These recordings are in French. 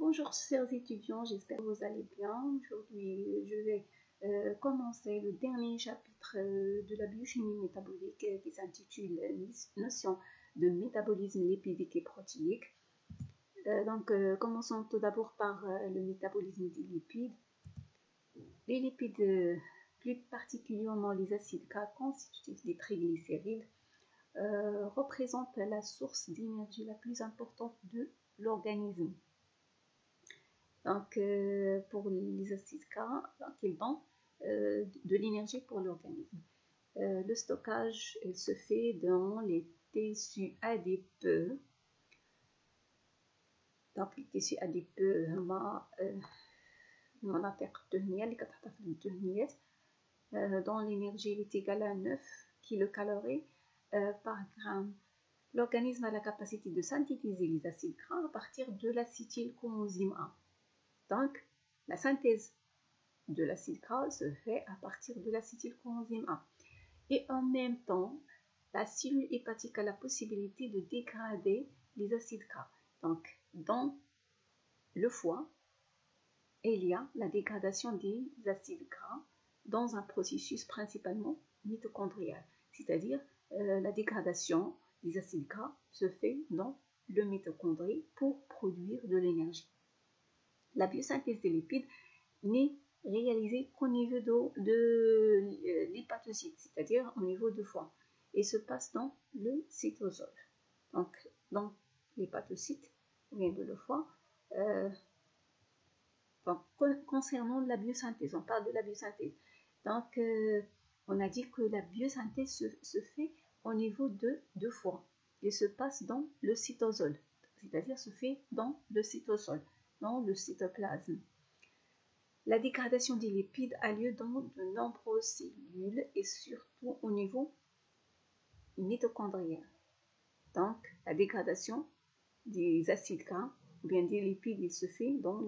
Bonjour chers étudiants, j'espère que vous allez bien. Aujourd'hui, je vais commencer le dernier chapitre de la biochimie métabolique qui s'intitule Notion de métabolisme lipidique et protéique. Commençons tout d'abord par le métabolisme des lipides. Les lipides, plus particulièrement les acides gras constitutifs des triglycérides, représentent la source d'énergie la plus importante de l'organisme. Donc, pour les acides gras, ils donnent de l'énergie pour l'organisme. Le stockage se fait dans les tissus adipeux. Donc, les tissus adipeux, dont l'énergie est égale à 9 kilocalories par gramme. L'organisme a la capacité de synthétiser les acides gras à partir de l'acétylcoenzyme A. Donc, la synthèse de l'acide gras se fait à partir de l'acétylcoenzyme A. Et en même temps, la cellule hépatique a la possibilité de dégrader les acides gras. Donc, dans le foie, il y a la dégradation des acides gras dans un processus principalement mitochondrial. C'est-à-dire, la dégradation des acides gras se fait dans le mitochondrie pour produire de l'énergie. La biosynthèse des lipides n'est réalisée qu'au niveau de l'hépatocyte, c'est-à-dire au niveau du foie, et se passe dans le cytosol. Donc, dans l'hépatocyte, au niveau du foie, concernant la biosynthèse, on parle de la biosynthèse. Donc, on a dit que la biosynthèse se fait au niveau de foie et se passe dans le cytosol, c'est-à-dire se fait dans le cytosol, dans le cytoplasme. La dégradation des lipides a lieu dans de nombreuses cellules et surtout au niveau mitochondrien. Donc, la dégradation des acides gras ou bien des lipides, il se fait dans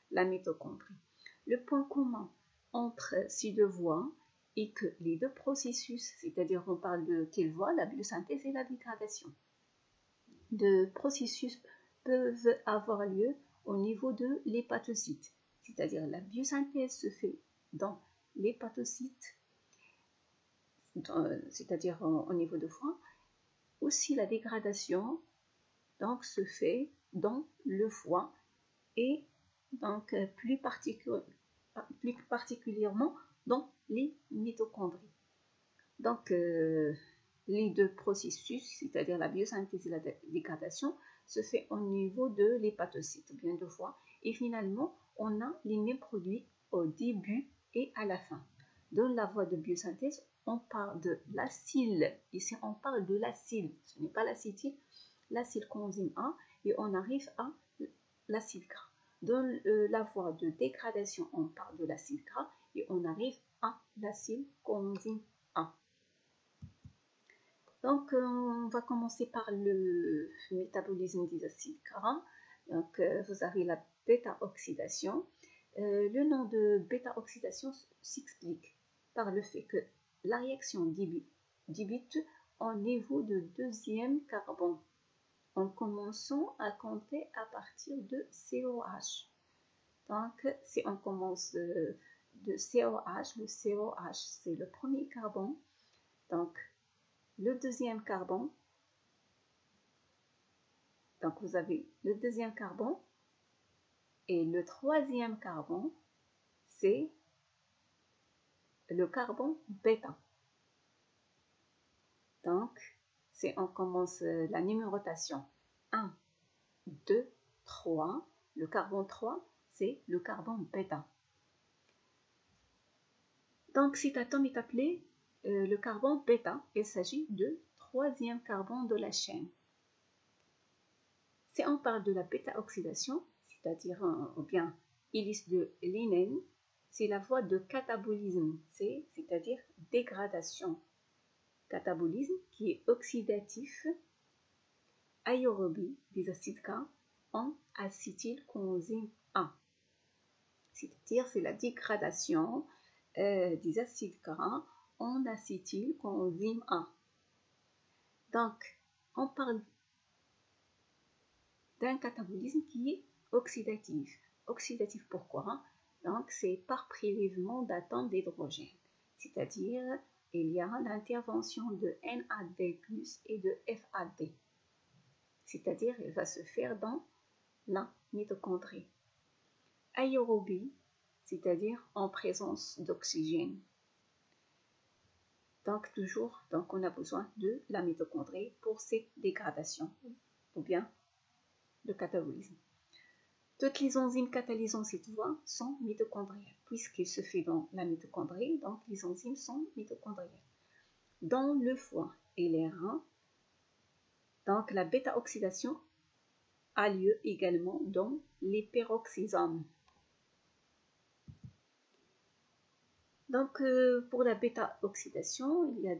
la mitochondrie. Le point commun entre ces deux voies est que les deux processus, c'est-à-dire on parle de quelle voie, la biosynthèse et la dégradation, de processus peuvent avoir lieu au niveau de l'hépatocyte, c'est-à-dire la biosynthèse se fait dans l'hépatocyte, c'est-à-dire au niveau de foie. Aussi la dégradation donc se fait dans le foie et donc plus particulièrement dans les mitochondries. Donc les deux processus, c'est-à-dire la biosynthèse et la dégradation, se fait au niveau de l'hépatocyte, bien de foie, et finalement on a les mêmes produits au début et à la fin. Dans la voie de biosynthèse, on parle de l'acyle, ici on parle de l'acyle, ce n'est pas l'acétyl, l'acétylcoenzyme A, et on arrive à l'acide gras. Dans la voie de dégradation, on parle de l'acide gras et on arrive à l'acétylcoenzyme A. Donc, on va commencer par le métabolisme des acides gras. Donc, vous avez la bêta-oxydation. Le nom de bêta-oxydation s'explique par le fait que la réaction débute au niveau de deuxième carbone, en commençant à compter à partir de COH. Donc, si on commence de COH, le COH, c'est le premier carbone. Donc, le deuxième carbone, donc vous avez le deuxième carbone, et le troisième carbone, c'est le carbone bêta. Donc, si on commence la numérotation 1, 2, 3, le carbone 3, c'est le carbone bêta. Donc, cet atome est appelé le carbone bêta. Il s'agit du troisième carbone de la chaîne. Si on parle de la bêta-oxydation, c'est-à-dire ou bien hélice de Linen, c'est la voie de catabolisme, c'est-à-dire dégradation. Catabolisme qui est oxydatif, aérobie des acides gras en acétylcoenzyme A. C'est-à-dire c'est la dégradation des acides gras en acétylcoenzyme A. Donc, on parle d'un catabolisme qui est oxydatif. Oxydatif pourquoi? Donc c'est par prélèvement d'atomes d'hydrogène, c'est-à-dire il y a l'intervention de NAD+ et de FAD, c'est-à-dire il va se faire dans la mitochondrie. Aérobie, c'est-à-dire en présence d'oxygène. Donc toujours, on a besoin de la mitochondrie pour cette dégradation ou bien le catabolisme. Toutes les enzymes catalysant cette voie sont mitochondriales, puisqu'il se fait dans la mitochondrie, donc les enzymes sont mitochondriales. Dans le foie et les reins, donc la bêta-oxydation a lieu également dans les peroxysomes. Donc, pour la bêta-oxydation, il y a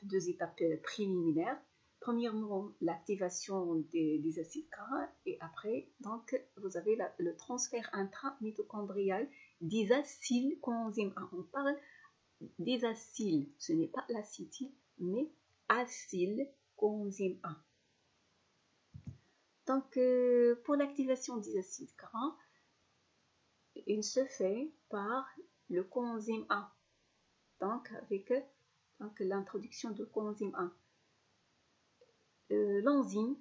deux étapes préliminaires. Premièrement, l'activation des acides gras et après, donc, vous avez le transfert intramitochondrial des acyles coenzyme A. On parle des acyles, ce n'est pas l'acétyl, mais acyles coenzyme A. Donc, pour l'activation des acides gras, il se fait par le coenzyme A, donc avec l'introduction de coenzyme A. L'enzyme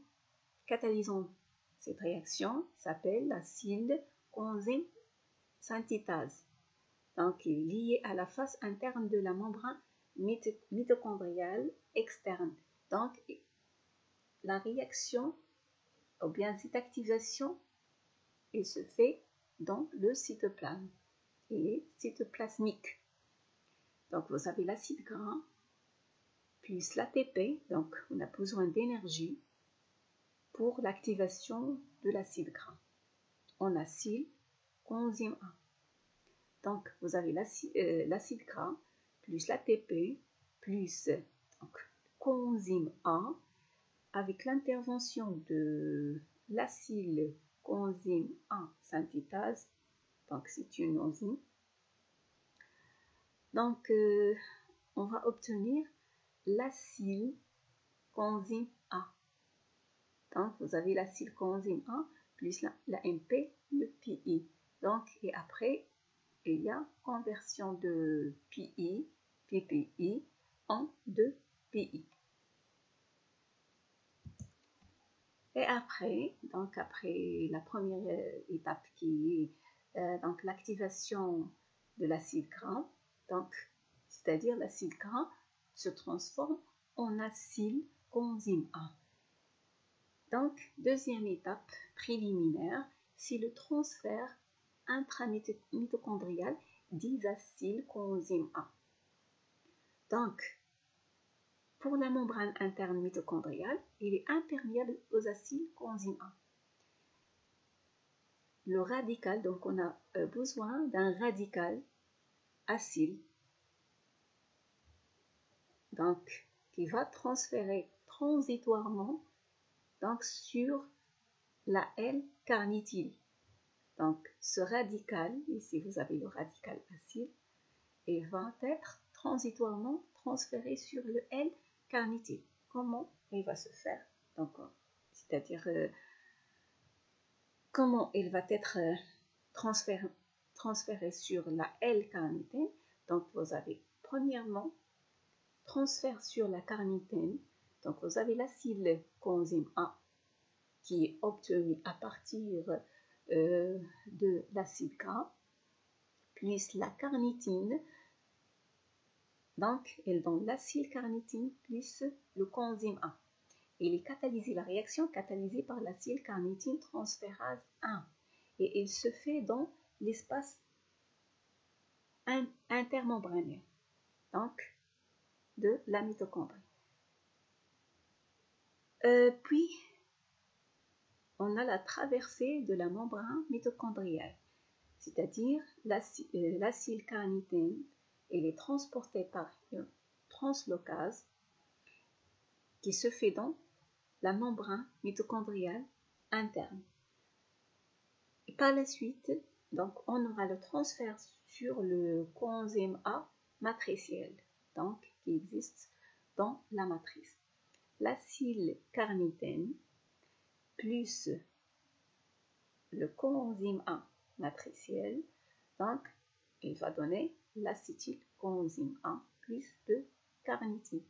catalysant cette réaction s'appelle l'acide coenzyme synthétase. Donc, il est lié à la face interne de la membrane mitochondriale externe. Donc, la réaction, ou bien cette activation, elle se fait dans le cytoplasme. Il est cytoplasmique. Donc, vous avez l'acide gras plus l'ATP, donc on a besoin d'énergie pour l'activation de l'acide gras en acyle coenzyme A. Donc, vous avez l'acide gras plus l'ATP plus coenzyme A avec l'intervention de l'acyle coenzyme A synthétase. Donc, c'est une enzyme. Donc, on va obtenir l'acyle coenzyme A. Donc, vous avez l'acyle coenzyme A plus la MP, le PI. Donc, et après, il y a conversion de PI, PPI en 2PI. Et après, donc après la première étape qui est donc l'activation de l'acide gras, donc c'est-à-dire l'acide gras se transforme en acyle coenzyme A. Donc, deuxième étape préliminaire, c'est le transfert intramitochondrial des acyles coenzyme A. Donc, pour la membrane interne mitochondriale, il est imperméable aux acyles coenzyme A. Le radical, donc on a besoin d'un radical acyle, donc qui va transférer transitoirement donc sur la L-carnitine. Donc ce radical, ici vous avez le radical acyle, et va être transitoirement transféré sur le L-carnitine. Comment il va se faire? Donc, c'est-à-dire comment il va être transféré sur la L-carnitine. Donc vous avez premièrement transfert sur la carnitine. Donc vous avez l'acyle coenzyme A qui est obtenu à partir de l'acide gras plus la carnitine. Donc elle donne l'acyle carnitine plus le coenzyme A. Il est catalysé, la réaction catalysée par l'acyle carnitine transférase 1. Et il se fait dans l'espace intermembranaire, donc de la mitochondrie. Puis, on a la traversée de la membrane mitochondriale, c'est-à-dire l'acyle carnitine, elle est transportée par une translocase qui se fait dans la membrane mitochondriale interne. Et par la suite, donc, on aura le transfert sur le coenzyme A matriciel, donc qui existe dans la matrice. L'acyle carnitine plus le coenzyme A matriciel, donc il va donner l'acétylcoenzyme A plus de carnitine.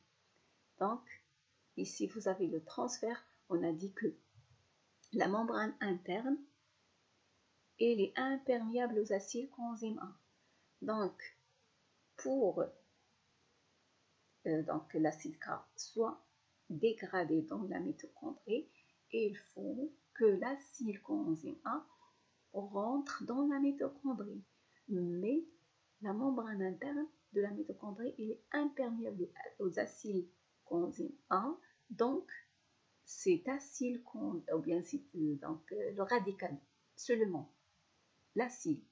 Donc ici vous avez le transfert, on a dit que la membrane interne elle est imperméable aux acylcoenzyme A. Donc pour donc l'acide K soit dégradé dans la mitochondrie, il faut que l'acylcoenzyme A rentre dans la mitochondrie. Mais la membrane interne de la mitochondrie est imperméable aux acylcoenzyme A, donc cet acylcoenzyme, ou bien donc, le radical seulement, l'acide,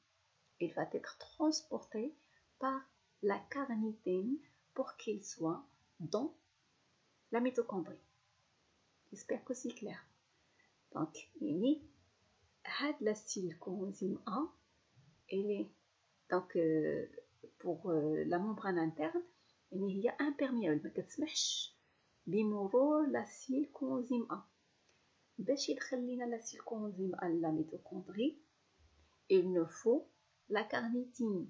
il va être transporté par la carnitine pour qu'il soit dans la mitochondrie. J'espère que c'est clair. Donc, l'acylcoenzyme A, elle est donc pour la membrane interne, il y a imperméable, ما كتسمحش بمرور l'acylcoenzyme A. باش يدخل لنا l'acylcoenzyme A la mitochondrie, il nous faut la carnitine.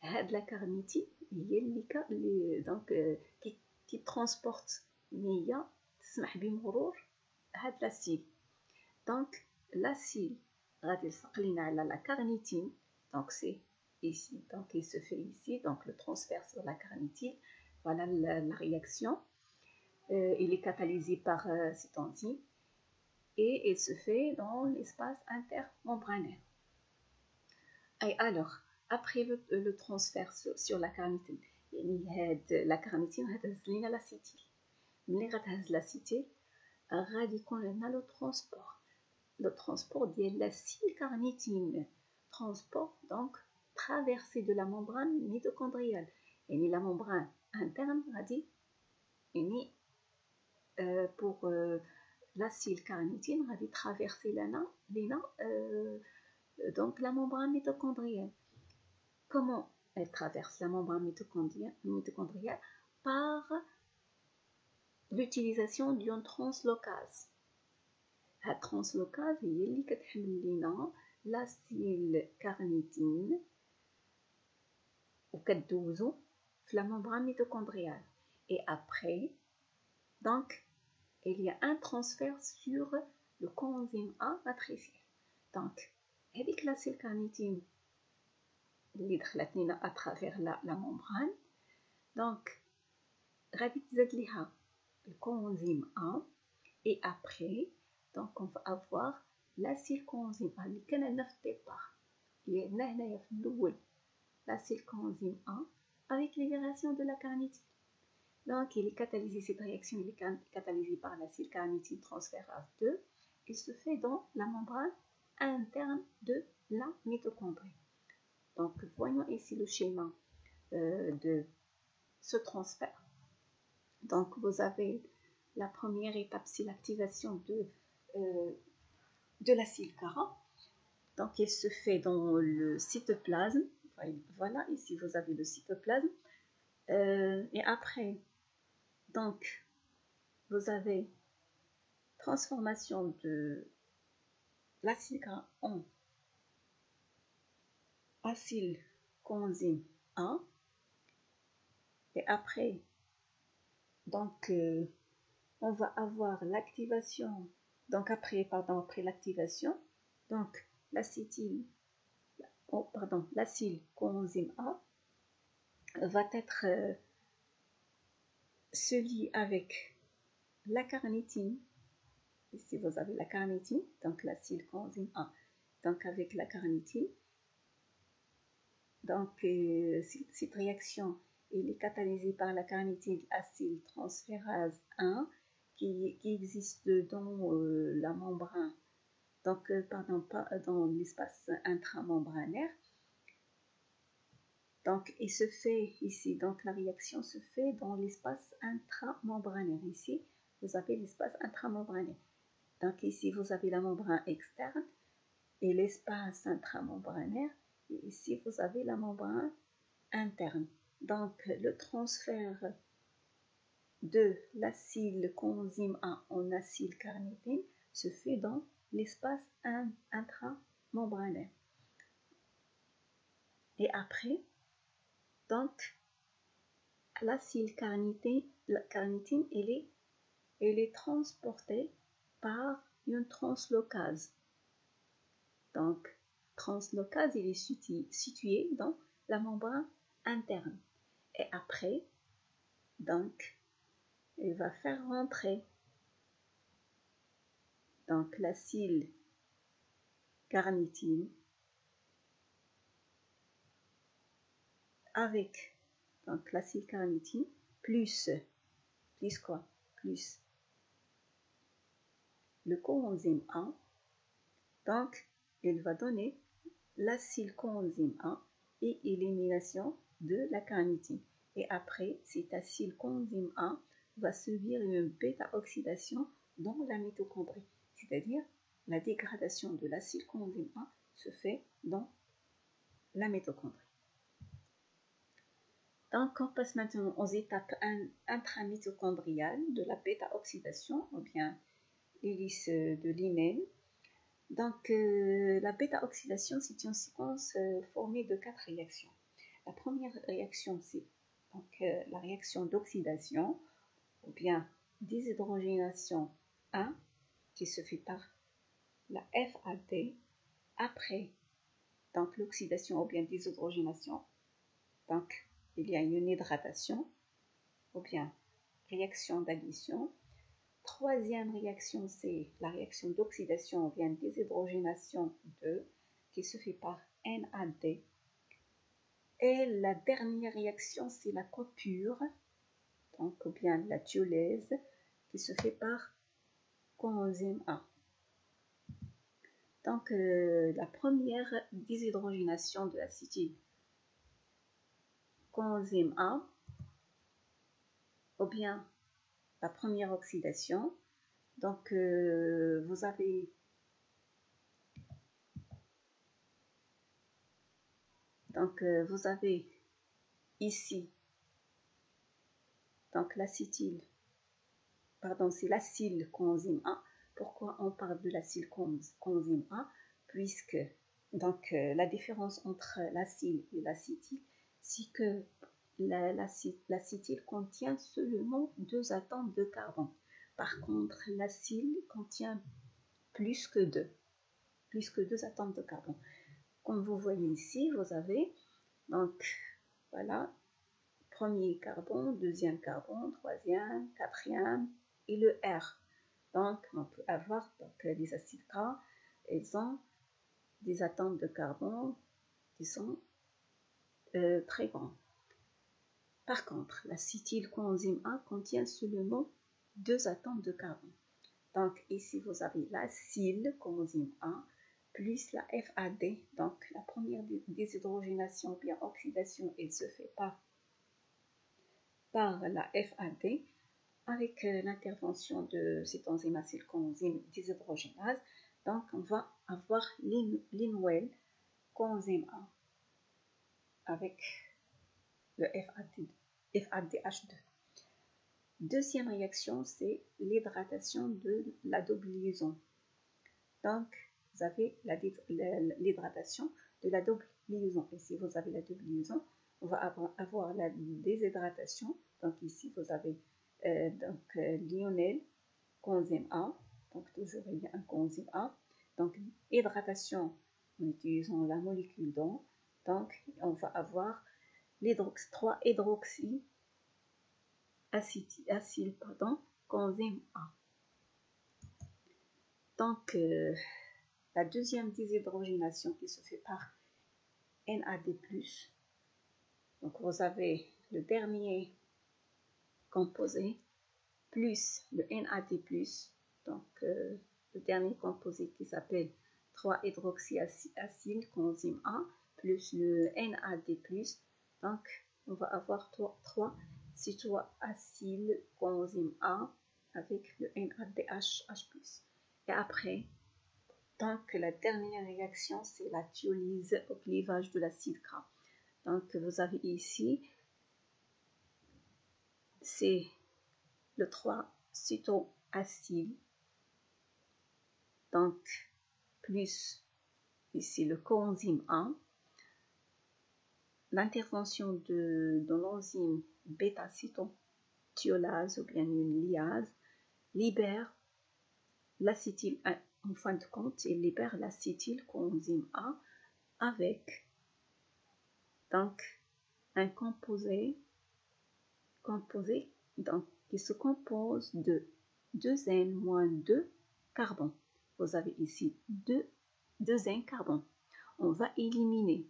La carnitine هي اللي donc qui transporte هي تسمح بمرور هاد l'acide. Donc l'acide غادي يلصق لينا على la carnitine, donc c'est ici, donc il se fait ici, donc le transfert sur la carnitine. Voilà la réaction. Il est catalysé par cette enzyme et il se fait dans l'espace intermembranaire. Et alors, après le transfert sur la carnitine, la carnitine غتهز لينا l'acétyl. ملي غتهز l'acétyl غادي يكون لنا le transport ديال l'acylcarnitine, transport donc traversée de la membrane mitochondriale. Et la membrane interne غادي pour l'acylcarnitine غادي traverser لنا donc la membrane mitochondriale. Comment elle traverse la membrane mitochondriale? Par l'utilisation d'une translocase. La translocase هي اللي كتحمل لنا l'acylcarnitine وكتدوزو في la membrane mitochondriale. Et après, donc, il y a un transfert sur le coenzyme A matriciel. Donc, هذيك l'acylcarnitine اللي دخلت لنا à travers la membrane, donc غادي تزاد ليها الكوانزيم A, et après donc on va avoir l'acylcoenzyme A اللي كان عندنا في الديبار، اللي عندنا هنايا في الاول l'acylcoenzyme A avec libération de la carnitine. Donc il est catalysé, cette réaction il est catalysée par l'acylcarnitine transférase 2, il se fait dans la membrane interne de la mitochondrie. Donc voyons ici le schéma de ce transfert. Donc vous avez la première étape, c'est l'activation de l'acide Cara. Donc il se fait dans le cytoplasme. Voilà, ici vous avez le cytoplasme. Et après, donc vous avez transformation de l'acide Cara en acylcoenzyme A. Et après, donc on va avoir l'activation, donc après l'activation, donc l'acylcoenzyme A va être se lie avec la carnitine. Ici vous avez la carnitine, donc l'acylcoenzyme A, donc avec la carnitine. Donc cette réaction elle est catalysée par la carnitine acyltransférase 1 qui existe dans la membrane, donc pardon, pas dans l'espace intramembranaire. Donc il se fait ici, donc la réaction se fait dans l'espace intramembranaire. Ici vous avez l'espace intramembranaire. Donc ici vous avez la membrane externe et l'espace intramembranaire. Et ici vous avez la membrane interne. Donc le transfert de l'acylcoenzyme A en acylcarnitine se fait dans l'espace intramembranaire. Et après, donc, l'acylcarnitine, elle est transportée par une translocase. Donc, translocase, il est situé dans la membrane interne. Et après, donc, elle va faire rentrer donc l'acylcarnitine avec donc l'acylcarnitine plus quoi? Plus le coenzyme A. Donc, elle va donner l'acylcoenzyme A et élimination de la carnitine. Et après, cet acylcoenzyme A va subir une bêta-oxydation dans la mitochondrie. C'est-à-dire, la dégradation de l'acylcoenzyme A se fait dans la mitochondrie. Donc, on passe maintenant aux étapes intramitochondriales de la bêta-oxydation, ou bien l'hélice de Linén. Donc, la bêta-oxydation, c'est une séquence formée de 4 réactions. La première réaction, c'est la réaction d'oxydation, ou bien déshydrogénation 1, qui se fait par la FAD. Après, donc l'oxydation ou bien déshydrogénation, donc il y a une hydratation, ou bien réaction d'addition. Troisième réaction, c'est la réaction d'oxydation ou bien déshydrogénation 2, qui se fait par NAD. Et la dernière réaction, c'est la coupure, donc ou bien la thiolèse, qui se fait par coenzyme A. Donc, la première déshydrogénation de l'acétyl coenzyme A, ou bien la première oxydation. Donc, vous avez ici donc l'acétyl, pardon, c'est l'acylcoenzyme A. Pourquoi on parle de l'acylcoenzyme A? Puisque donc la différence entre l'acyle et l'acétyl, c'est que l'acétyl contient seulement 2 atomes de carbone. Par contre, l'acyle contient plus que 2 atomes de carbone. Comme vous voyez ici, vous avez donc voilà, premier carbone, deuxième carbone, troisième, quatrième et le R. Donc, on peut avoir les acides gras, ils ont des atomes de carbone qui sont très grands. Par contre, l'acétylcoenzyme A contient seulement 2 atomes de carbone. Donc, ici, vous avez l'acylcoenzyme A plus la FAD. Donc, la première déshydrogénation ou bien oxydation, elle se fait par la FAD avec l'intervention de cette enzyme acylcoenzyme déshydrogénase. Donc, on va avoir l'inwell coenzyme A avec le FADH2. Deuxième réaction, c'est l'hydratation de la double liaison. Donc, vous avez l'hydratation de la double liaison. Et si vous avez la double liaison, on va avoir la déshydratation. Donc, ici, vous avez l'ionel coenzyme A. Donc, toujours il y a un coenzyme A. Donc, hydratation en utilisant la molécule d'eau. Donc, on va avoir 3-hydroxy acyle, coenzyme A. Donc, la deuxième déshydrogénation qui se fait par NAD+. Donc, vous avez le dernier composé plus le NAD+, donc le dernier composé qui s'appelle 3-hydroxyacyle coenzyme A plus le NAD+. Donc, on va avoir 3 cytoacyl coenzyme A avec le NADH+. Et après, donc la dernière réaction, c'est la thiolyse au clivage de l'acide gras. Donc, vous avez ici, c'est le 3-cytoacyl. donc plus ici le coenzyme A, l'intervention de l'enzyme bêta-cétothiolase ou bien une liase libère l'acétyl, en fin de compte, il libère l'acétylcoenzyme A avec donc un composé donc, qui se compose de 2N-2 carbone. Vous avez ici 2 N carbone. On va éliminer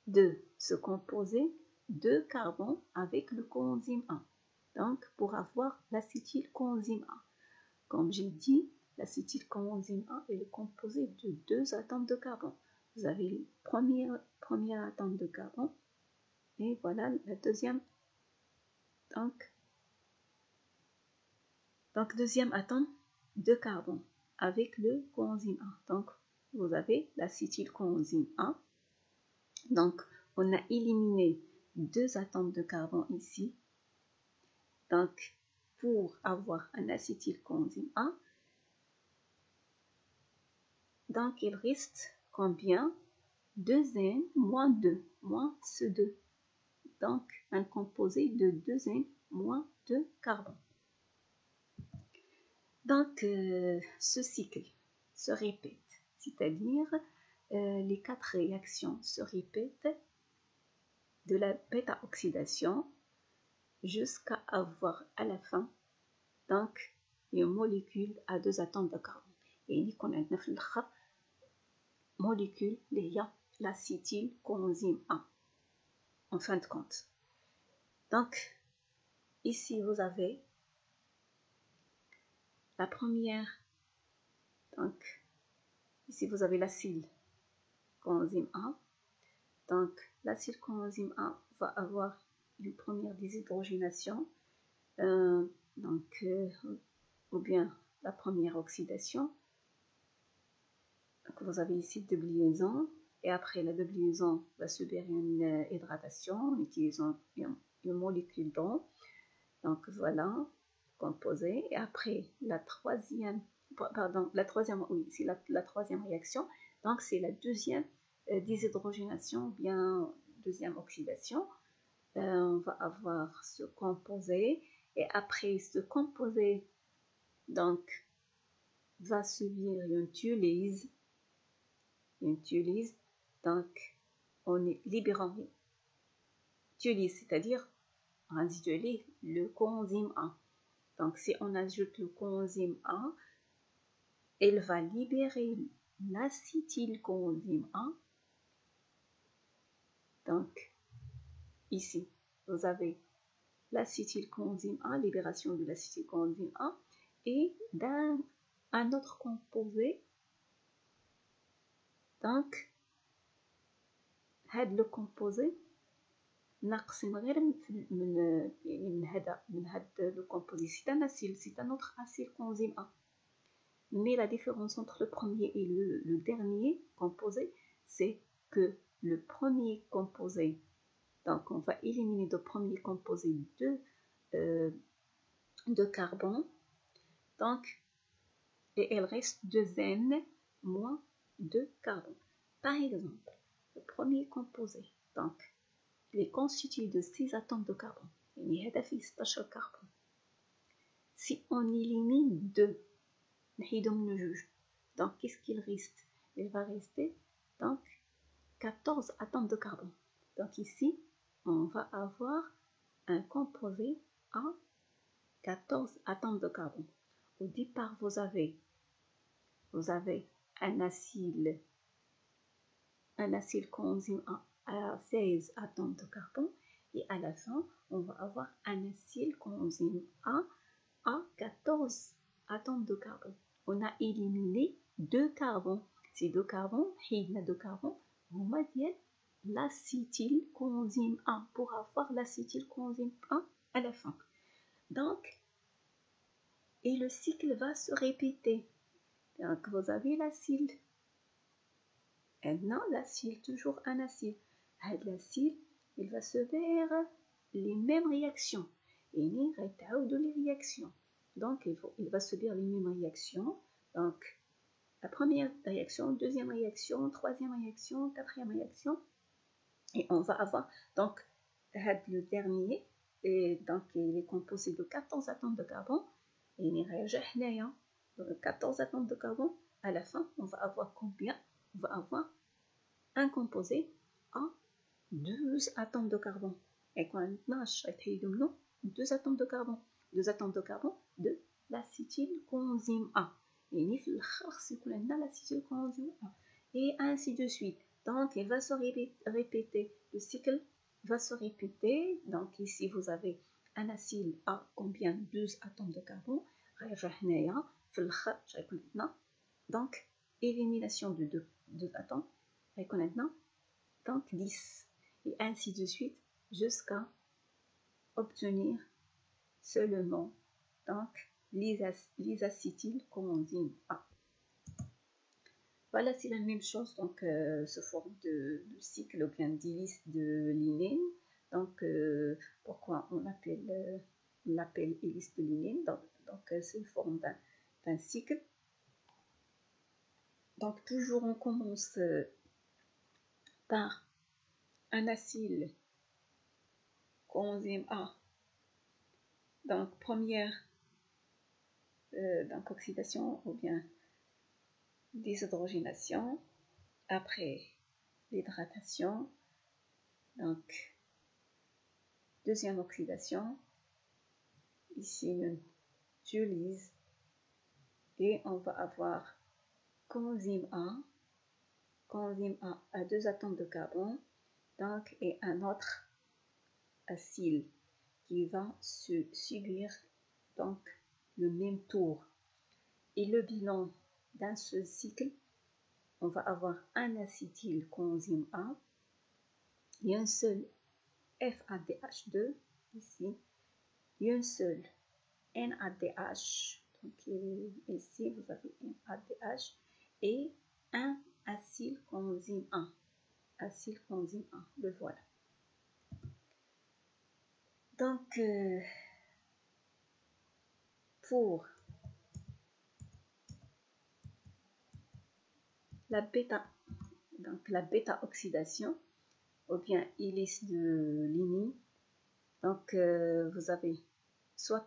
de ce composé 2 carbones avec le coenzyme A. Donc, pour avoir l'acétylcoenzyme A. Comme j'ai dit, l'acétylcoenzyme A est composé de 2 atomes de carbone. Vous avez le premier atome de carbone et voilà le deuxième. Donc deuxième atome de carbone avec le coenzyme A. Donc, vous avez l'acétylcoenzyme A. Donc, on a éliminé 2 atomes de carbone ici. Donc, pour avoir un acétylcoenzyme A, donc il reste combien? 2N moins 2, moins ce 2. Donc, un composé de 2N moins 2 carbone. Donc, ce cycle se répète, c'est-à-dire les 4 réactions se répètent de la bêta-oxydation jusqu'à avoir à la fin donc une molécule à 2 atomes de carbone. Et il qu'on a une molécule qui est l'acétylcoenzyme A en fin de compte. Donc, ici vous avez la première, donc ici vous avez l'acétylcoenzyme A. Donc, l'acétylcoenzyme A va avoir une première déshydrogénation, ou bien la première oxydation. Donc, vous avez ici double liaison, et après la double liaison va subir une hydratation en utilisant une molécule d'eau. Donc voilà, composé. Et après la troisième réaction, donc c'est la deuxième déshydrogénation, bien deuxième oxydation. On va avoir ce composé, et après ce composé, donc va subir une thyrolyse, donc on est libérant thyrolyse, c'est-à-dire on ajoute le coenzyme A. Donc si on ajoute le coenzyme A, elle va libérer l'acétylcoenzyme A. Donc ici vous avez l'acétylcoenzyme A, libération de l'acétylcoenzyme A, et d'un autre composé. Donc هذا le composé ناقصين غير من هذا le composé, c'est un autre acétylcoenzyme A. Mais la différence entre le premier et le dernier composé, c'est que le premier composé, donc on va éliminer le premier composé de carbone, donc, et il reste 2N moins 2 carbone. Par exemple, le premier composé, donc, il est constitué de 6 atomes de carbone. carbone. Si on élimine 2, donc qu'est-ce qu'il reste? Il va rester donc 14 atomes de carbone. Donc ici, on va avoir un composé à 14 atomes de carbone. Au départ, vous avez un acétylcoenzyme à 16 atomes de carbone, et à la fin, on va avoir un acétylcoenzyme A à 14 atomes de carbone. On a éliminé 2 carbones. Ces 2 carbones, on va dire l'acétylcoenzyme A pour avoir l'acétylcoenzyme A à la fin. Donc, et le cycle va se répéter. Donc, vous avez l'acide. Maintenant, l'acide, toujours un acide. L'acide, il va se faire les mêmes réactions. Et les réactions. Donc, il va subir les mêmes réactions. Donc, la première réaction, deuxième réaction, troisième réaction, quatrième réaction. Et on va avoir donc le dernier, et donc il est composé de 14 atomes de carbone. Et il réagit 14 atomes de carbone. À la fin, on va avoir combien? On va avoir un composé à 12 atomes de carbone. Et quand on a 2 atomes de carbone. 2 atomes de carbone de l'acétylcoenzyme A. Et l'acétylcoenzyme A. Et ainsi de suite. Donc, il va se répéter. Le cycle va se répéter. Donc, ici, vous avez un acide A combien 12 atomes de carbone. Donc, élimination de 2 atomes. Donc, 10. Et ainsi de suite jusqu'à obtenir seulement donc l'isacétylcoenzyme A. Voilà, c'est la même chose, donc sous forme de cycle ou bien d'hélice de Linné. Donc, pourquoi on l'appelle hélice de Linné? Donc c'est une forme d'un cycle. Donc, toujours on commence par un acide coenzyme A. Donc, première donc oxydation ou bien déshydrogénation, après l'hydratation, donc deuxième oxydation, ici une dialyse, et on va avoir coenzyme A à 2 atomes de carbone, donc et un autre acide qui va subir donc le même tour. Et le bilan d'un seul cycle, on va avoir un acétylcoenzyme A et un seul FADH2 ici, et un seul NADH. Donc ici vous avez NADH et un acylcoenzyme A. Acylcoenzyme A, le voilà. Donc pour la bêta oxydation ou bien hélice de Linné, donc vous avez soit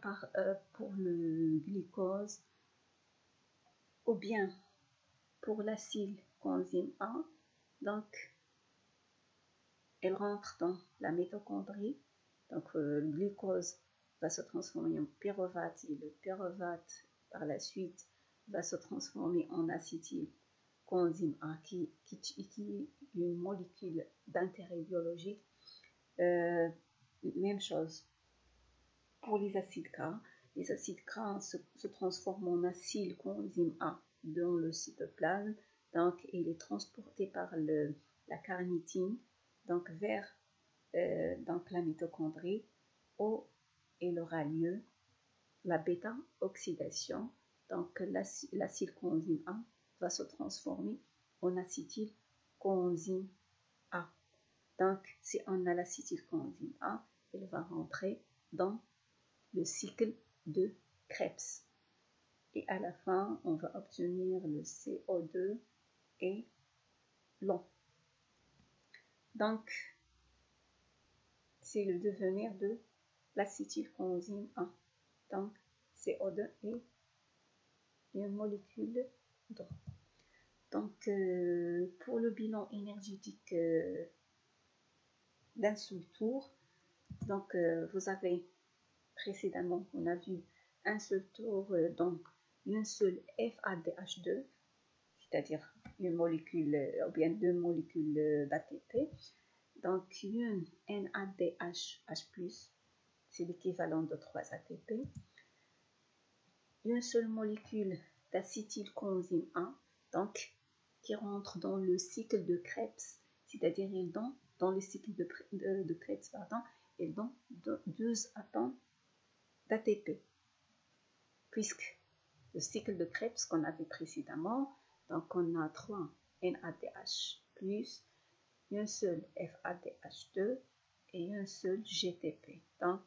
pour le glucose ou bien pour l'acylcoenzyme A, donc elle rentre dans la mitochondrie, donc le glucose va se transformer en pyruvate et le pyruvate par la suite va se transformer en acétylcoenzyme A qui est une molécule d'intérêt biologique. Même chose pour les acides gras. Les acides gras se transforment en acylcoenzyme A dans le cytoplasme, donc il est transporté par la carnitine donc vers donc la mitochondrie, où il aura lieu la bêta-oxydation. Donc l'acylcoenzyme A va se transformer en acétylcoenzyme A. Donc si on a l'acétylcoenzyme A, il va rentrer dans le cycle de Krebs. Et à la fin, on va obtenir le CO2 et l'eau. Donc, c'est le devenir de l'acétylcoenzyme A. Donc, CO2 et une molécule d'eau. Donc, pour le bilan énergétique d'un seul tour, donc vous avez précédemment, on a vu un seul tour, donc une seule FADH2, c'est-à-dire une molécule ou bien 2 molécules d'ATP. Donc, une NADH H+, c'est l'équivalent de 3 ATP. Une seule molécule d'acétylcoenzyme A, donc qui rentre dans le cycle de Krebs, c'est-à-dire dans le cycle de Krebs, pardon, et dans 12 atomes d'ATP. Puisque le cycle de Krebs qu'on avait précédemment, donc on a 3 NADH+, un seul FADH2 et un seul GTP. Donc,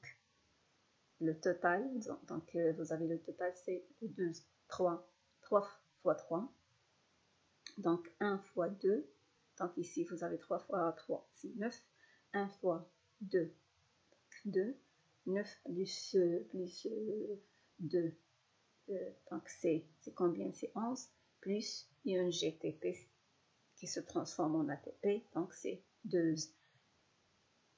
le total, donc vous avez le total, c'est 3 fois 3. Donc 1 fois 2, donc ici vous avez 3 fois 3, c'est 9. 1 fois 2, 2. 9 plus 2, donc c'est combien? C'est 11, plus un GTP qui se transforme en ATP, donc c'est 2.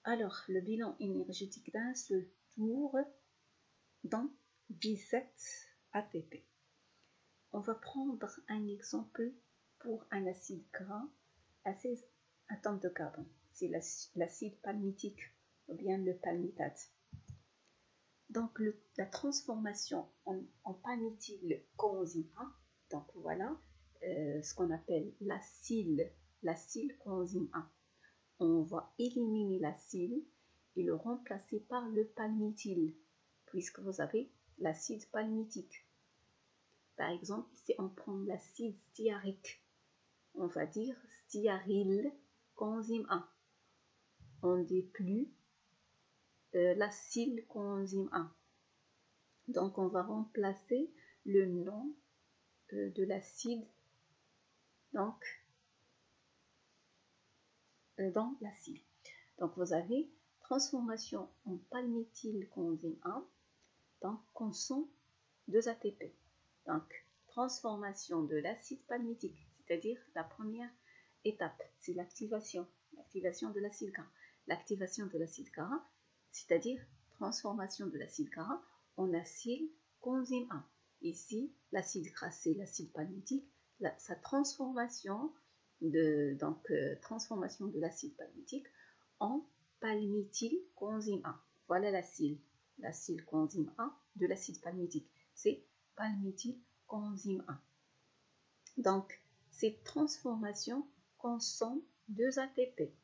Alors, le bilan énergétique d'un seul tour dans 17 ATP. On va prendre un exemple pour un acide gras à 16 atomes de carbone. C'est l'acide palmitique ou bien le palmitate. Donc, la transformation en palmitylcoenzyme A, donc voilà ce qu'on appelle l'acyle coenzyme A. On va éliminer l'acyle et le remplacer par le palmityl, puisque vous avez l'acide palmitique. Par exemple, si on prend l'acide stéarique, on va dire stéaryl coenzyme A. On ne dit plus l'acyle coenzyme A. Donc, on va remplacer le nom de l'acide dans l'acide. Donc, vous avez transformation en palmitylcoenzyme A, donc consomme 2 ATP. Donc, transformation de l'acide palmitique, c'est-à-dire la première étape, c'est l'activation de l'acide gras. L'activation de l'acide gras, c'est-à-dire transformation de l'acide gras en acyle coenzyme A. Ici, l'acide gras, c'est l'acide palmitique. Sa transformation transformation de l'acide palmitique en palmitylcoenzyme A. Voilà l'acyle coenzyme A de l'acide palmitique. C'est palmitylcoenzyme A. Donc, cette transformation consomme 2 ATP.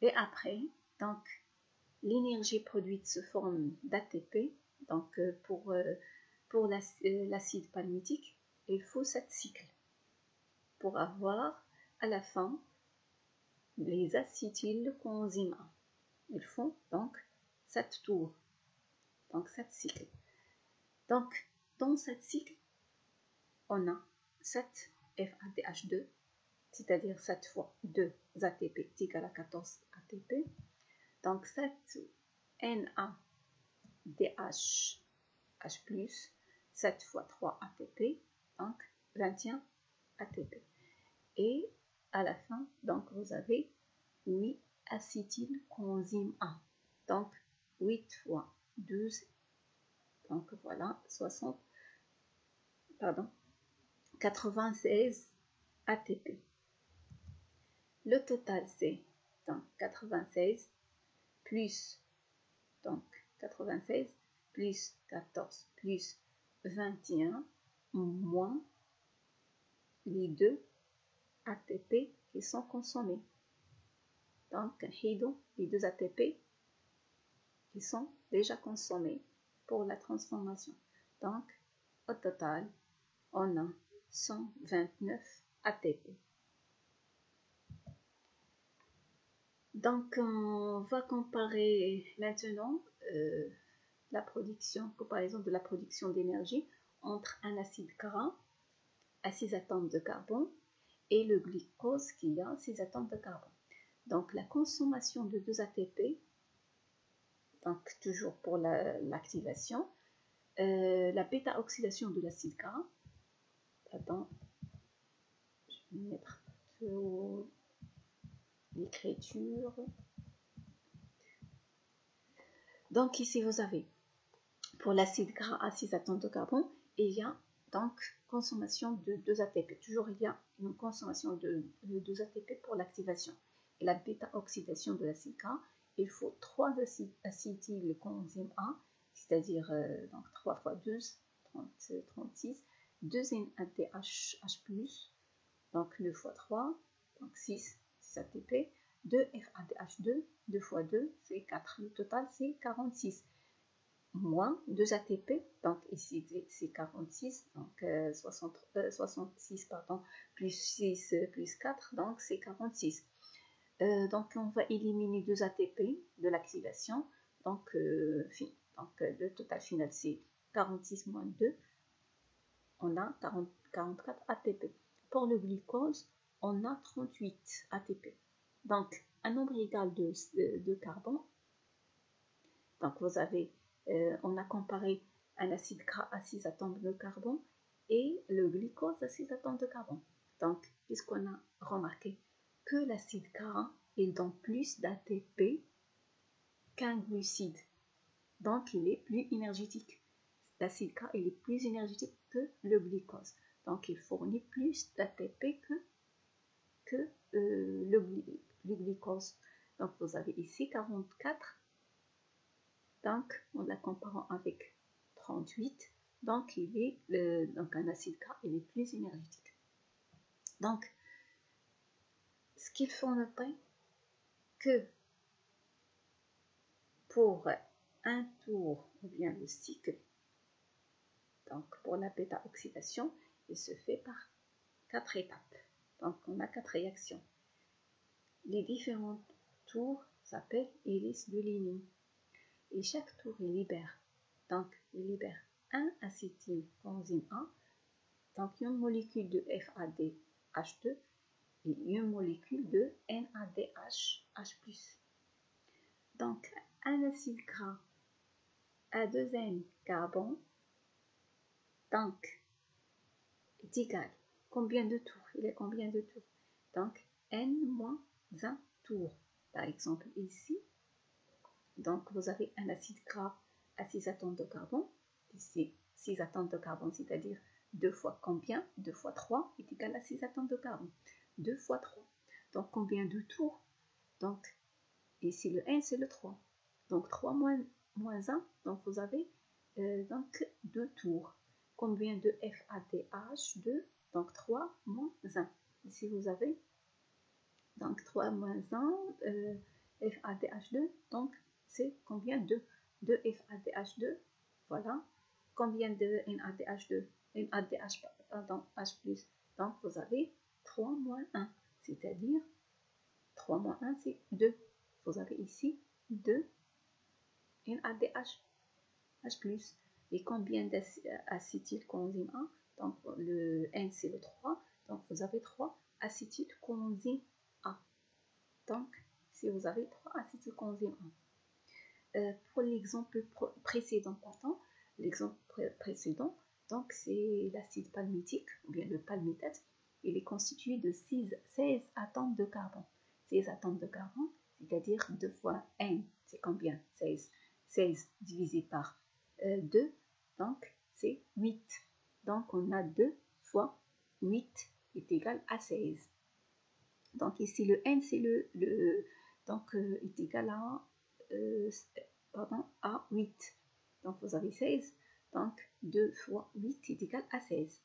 Et après, donc, l'énergie produite sous forme d'ATP. Donc, pour l'acide palmitique, il faut 7 cycles pour avoir à la fin les acétylcoenzymes A. Ils font donc 7 tours, donc 7 cycles. Donc, dans 7 cycles, on a 7 FADH2, c'est-à-dire 7 fois 2 ATP est égal à 14 ATP. Donc 7 NADH, H+, 7 fois 3 ATP, donc 21 ATP. Et à la fin, donc vous avez 8 acétylcoenzyme A. Donc 8 fois 12, donc voilà, 96 ATP. Le total c'est donc 96 plus 14 plus 21 moins les 2 ATP qui sont consommés. Donc, les 2 ATP qui sont déjà consommés pour la transformation. Donc, au total, on a 129 ATP. Donc, on va comparer maintenant la comparaison de la production d'énergie entre un acide gras à 6 atomes de carbone et le glucose qui a 6 atomes de carbone. Donc, la consommation de 2 ATP, donc toujours pour l'activation, la bêta-oxydation de l'acide gras, attends, je vais mettre l'écriture. Donc ici vous avez pour l'acide gras à 6 atomes de carbone, il y a donc consommation de 2 ATP. Toujours il y a une consommation de 2 ATP pour l'activation. Et la bêta-oxydation de l'acide gras, il faut 3 acétylcoenzyme A, c'est-à-dire donc 3 fois 12, 36, 2 NADH+, donc 2 fois 3, donc 6 ATP, 2 FADH2, 2 fois 2, c'est 4. Le total, c'est 46. Moins 2 ATP, donc ici c'est 46, donc 66, pardon, plus 6 plus 4, donc c'est 46. Donc on va éliminer 2 ATP de l'activation, donc le total final c'est 46 moins 2, on a 44 ATP. Pour le glucose, on a 38 ATP. Donc, un nombre égal de carbone. Donc, vous avez, on a comparé un acide gras à 6 atomes de carbone et le glucose à 6 atomes de carbone. Donc, puisqu'on a remarqué que l'acide gras, il donne plus d'ATP qu'un glucide. Donc, il est plus énergétique. L'acide gras, il est plus énergétique que le glucose. Donc, il fournit plus d'ATP que le glucose. Donc, vous avez ici 44. Donc, en la comparant avec 38, donc, donc un acide gras, il est plus énergétique. Donc, ce qu'il faut noter, que pour un tour, ou bien le cycle, donc pour la bêta-oxydation, il se fait par 4 étapes. Donc, on a 4 réactions. Les différents tours s'appellent hélices de ligne. Et chaque tour, il libère un acétylcoenzyme A, donc une molécule de FADH2 et une molécule de NADH+. Donc, un acide gras à 2 N carbone, donc, est égal. Combien de tours? Il est combien de tours? Donc, N-1 tours. Par exemple, ici, donc vous avez un acide gras à 6 atomes de carbone. Ici, 6 atomes de carbone, c'est-à-dire 2 fois combien? 2 fois 3 est égal à 6 atomes de carbone. 2 fois 3. Donc, combien de tours? Donc, ici, le N, c'est le 3. Donc, 3 moins 1, donc vous avez donc 2 tours. Combien de FADH2? Donc, 3 moins 1. Ici, vous avez donc 3 moins 1, FADH2. Donc, c'est combien de FADH2? Voilà. Combien de NADH2? NADH, pardon, H+. Donc, vous avez 3 moins 1. C'est-à-dire, 3 moins 1, c'est 2. Vous avez ici 2 NADH, H+. Et combien d'acétylcoenzyme A? Donc, le N, c'est le 3. Donc, vous avez 3 acétylcoenzyme A. Donc, si vous avez 3 acétylcoenzyme A. Pour l'exemple précédent, donc c'est l'acide palmitique, ou bien le palmitate. Il est constitué de 16 atomes de carbone. 16 atomes de carbone, c'est-à-dire 2 fois N, c'est combien? 16. 16 divisé par 2, donc c'est 8. Donc on a 2 fois 8 est égal à 16. Donc ici le N, c'est est égal à 8. Donc vous avez 16. Donc 2 fois 8 est égal à 16.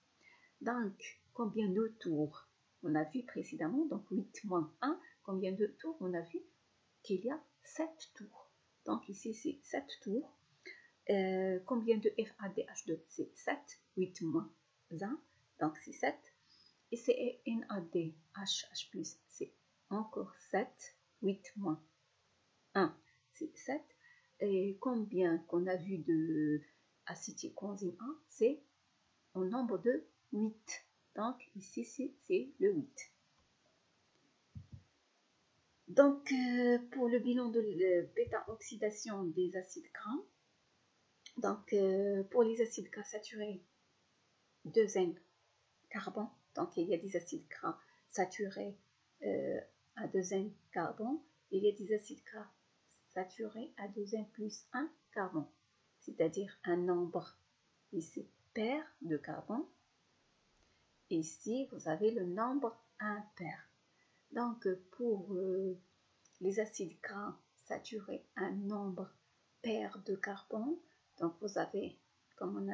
Donc combien de tours? On a vu précédemment, donc 8 moins 1, combien de tours? On a vu qu'il y a 7 tours. Donc ici c'est 7 tours. Combien de FADH2? C'est 7, 8 moins 1, donc c'est 7. Et c'est NADH+, c'est encore 7, 8 moins 1, c'est 7. Et combien qu'on a vu de acétylcoenzyme A? C'est au nombre de 8. Donc ici, c'est le 8. Donc, pour le bilan de bêta-oxydation des acides gras, donc pour les acides gras saturés, 2N carbone, donc il y a des acides gras saturés à 2N carbone, et il y a des acides gras saturés à 2N plus 1 carbone, c'est-à-dire un nombre ici pair de carbone. Ici, vous avez le nombre impair. Donc, pour les acides gras saturés, un nombre pair de carbone, donc vous avez, comme on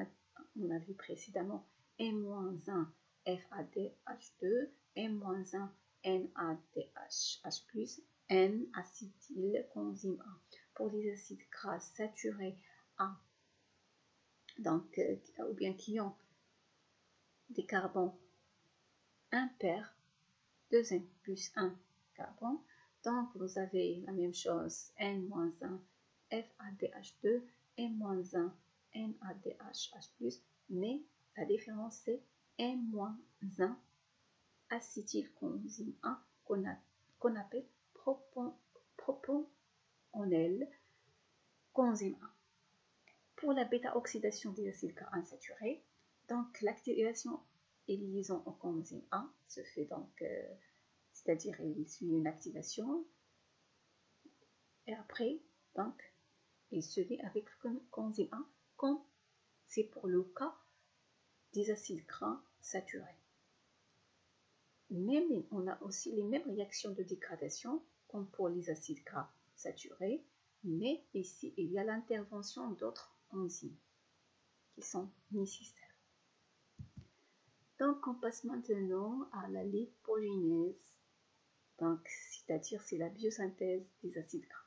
a vu précédemment, N-1 FADH2, N-1 NADH+, N-acétylcoenzyme A. Pour les acides gras saturés A, donc, ou bien qui ont des carbones impairs, 2N plus 1 carbone, donc vous avez la même chose, N-1 FADH2, N-1 NADH+, mais la différence c'est N-1 acétylcoenzyme 1 qu'on appelle propanol coenzyme 1. Pour la bêta-oxydation des acides gras insaturés, donc l'activation et liaison au coenzyme 1 se fait donc, c'est-à-dire il suit une activation et après donc il se lie avec le coenzyme 1 comme c'est pour le cas des acides gras saturés. Même, on a aussi les mêmes réactions de dégradation comme pour les acides gras saturés, mais ici il y a l'intervention d'autres enzymes qui sont nécessaires. Donc on passe maintenant à la lipogenèse, donc c'est-à-dire c'est la biosynthèse des acides gras.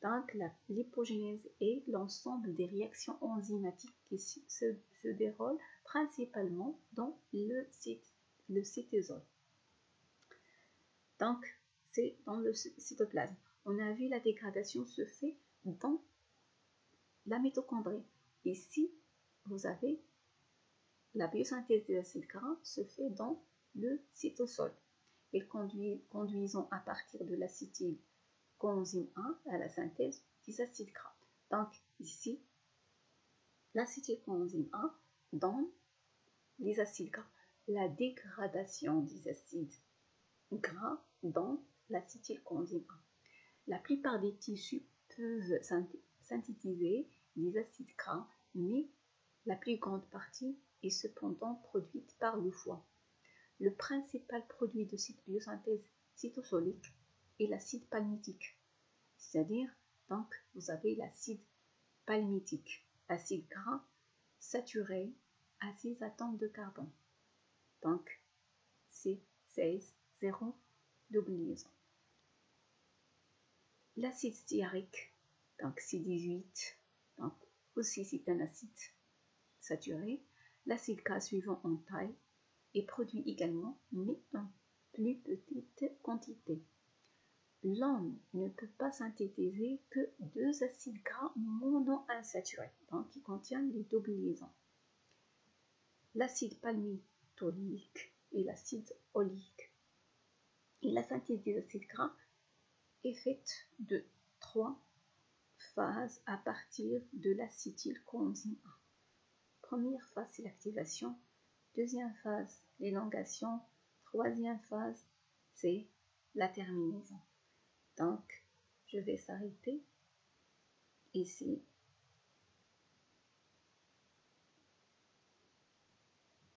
Donc la lipogenèse est l'ensemble des réactions enzymatiques qui se déroulent principalement dans le cytosol. Donc c'est dans le cytoplasme. On a vu la dégradation se fait dans la mitochondrie. Ici, vous avez la biosynthèse des acides gras se fait dans le cytosol et conduisant à partir de l'acétylcoenzyme 1 à la synthèse des acides gras. Donc ici, l'acétylcoenzyme 1 donne les acides gras. La dégradation des acides gras dans l'acétylcoenzyme 1. La plupart des tissus peuvent synthétiser les acides gras, mais la plus grande partie est cependant produite par le foie. Le principal produit de cette biosynthèse cytosolique est l'acide palmitique, c'est-à-dire donc vous avez l'acide palmitique, acide gras saturé à 6 atomes de carbone. Donc c'est 16, 0, double liaison. L'acide stéarique, donc C18, donc aussi c'est un acide saturé. L'acide gras suivant en taille est produit également, mais en plus petite quantité. L'homme ne peut pas synthétiser que 2 acides gras monoinsaturés, donc qui contiennent les doubles liaisons. L'acide palmitoïque et l'acide oléique. Et la synthèse des acides gras est faite de 3 phases à partir de l'acétylcoenzyme 1. Première phase, c'est l'activation. Deuxième phase, l'élongation. Troisième phase, c'est la terminaison. Donc, je vais s'arrêter ici